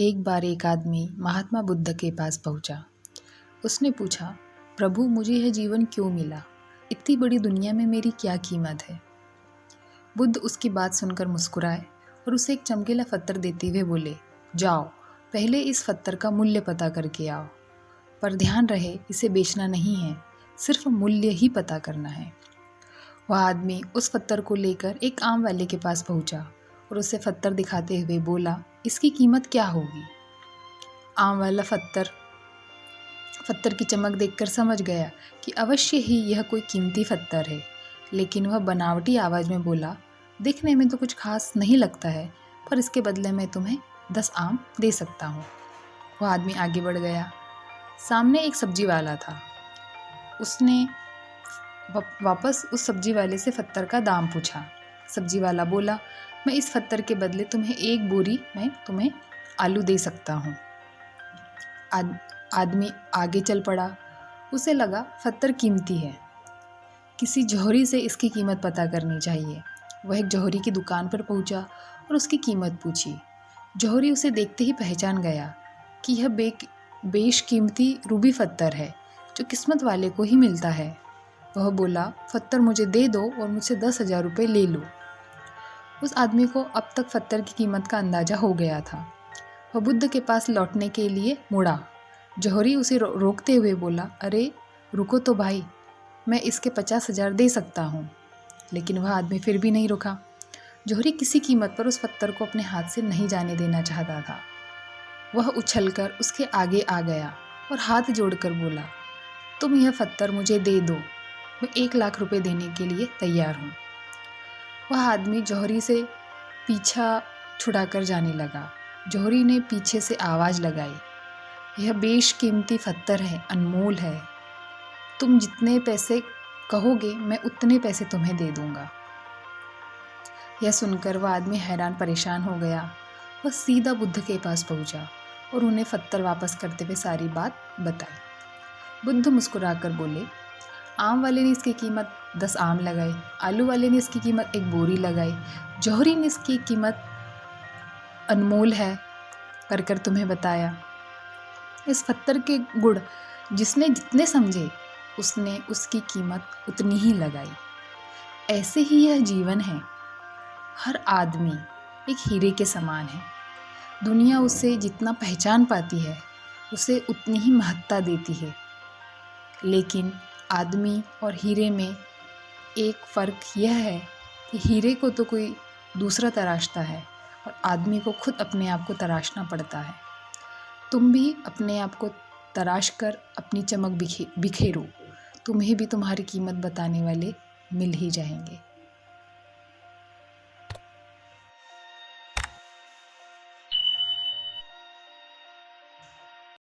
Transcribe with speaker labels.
Speaker 1: एक बार एक आदमी महात्मा बुद्ध के पास पहुंचा। उसने पूछा, प्रभु, मुझे यह जीवन क्यों मिला? इतनी बड़ी दुनिया में मेरी क्या कीमत है? बुद्ध उसकी बात सुनकर मुस्कुराए और उसे एक चमकीला पत्थर देते हुए बोले, जाओ, पहले इस पत्थर का मूल्य पता करके आओ। पर ध्यान रहे, इसे बेचना नहीं है, सिर्फ मूल्य ही पता करना है। वह आदमी उस पत्थर को लेकर एक आम वाले के पास पहुंचा और उसे पत्थर दिखाते हुए बोला, इसकी कीमत क्या होगी? आम वाला पत्थर की चमक देखकर समझ गया कि अवश्य ही यह कोई कीमती पत्थर है, लेकिन वह बनावटी आवाज़ में बोला, दिखने में तो कुछ खास नहीं लगता है, पर इसके बदले मैं तुम्हें 10 आम दे सकता हूँ। वह आदमी आगे बढ़ गया। सामने एक सब्जी वाला था। उसने वापस उस सब्जी वाले से पत्थर का दाम पूछा। सब्जी वाला बोला, मैं इस पत्थर के बदले तुम्हें 1 बोरी में तुम्हें आलू दे सकता हूँ। आदमी आगे चल पड़ा। उसे लगा पत्थर कीमती है, किसी जौहरी से इसकी कीमत पता करनी चाहिए। वह एक जौहरी की दुकान पर पहुंचा और उसकी कीमत पूछी। जौहरी उसे देखते ही पहचान गया कि यह बेशकीमती रूबी पत्थर है जो किस्मत वाले को ही मिलता है। वह बोला, पत्थर मुझे दे दो और मुझसे 10,000 रुपये ले लो। उस आदमी को अब तक पत्थर की कीमत का अंदाजा हो गया था। वह बुद्ध के पास लौटने के लिए मुड़ा। जौहरी उसे रोकते हुए बोला, अरे रुको तो भाई, मैं इसके 50,000 दे सकता हूँ। लेकिन वह आदमी फिर भी नहीं रुका। जौहरी किसी कीमत पर उस पत्थर को अपने हाथ से नहीं जाने देना चाहता था। वह उछलकर उसके आगे आ गया और हाथ जोड़कर बोला, तुम यह पत्थर मुझे दे दो, मैं 1 लाख रुपए देने के लिए तैयार हूँ। वह आदमी जौहरी से पीछा छुड़ाकर जाने लगा। जौहरी ने पीछे से आवाज़ लगाई, यह बेशकीमती पत्थर है, अनमोल है। तुम जितने पैसे कहोगे मैं उतने पैसे तुम्हें दे दूंगा। यह सुनकर वह आदमी हैरान परेशान हो गया। वह सीधा बुद्ध के पास पहुंचा और उन्हें पत्थर वापस करते हुए सारी बात बताई। बुद्ध मुस्कुराकर बोले, आम वाले ने इसकी कीमत 10 आम लगाई, आलू वाले ने इसकी कीमत 1 बोरी लगाई, जौहरी ने इसकी कीमत अनमोल है कर तुम्हें बताया। इस पत्थर के गुण जिसने जितने समझे उसने उसकी कीमत उतनी ही लगाई। ऐसे ही यह जीवन है। हर आदमी एक हीरे के समान है। दुनिया उसे जितना पहचान पाती है उसे उतनी ही महत्ता देती है, लेकिन आदमी और हीरे में एक फ़र्क यह है कि हीरे को तो कोई दूसरा तराशता है और आदमी को खुद अपने आप को तराशना पड़ता है। तुम भी अपने आप को तराश कर अपनी चमक बिखेरो, तुम्हें भी तुम्हारी कीमत बताने वाले मिल ही जाएंगे।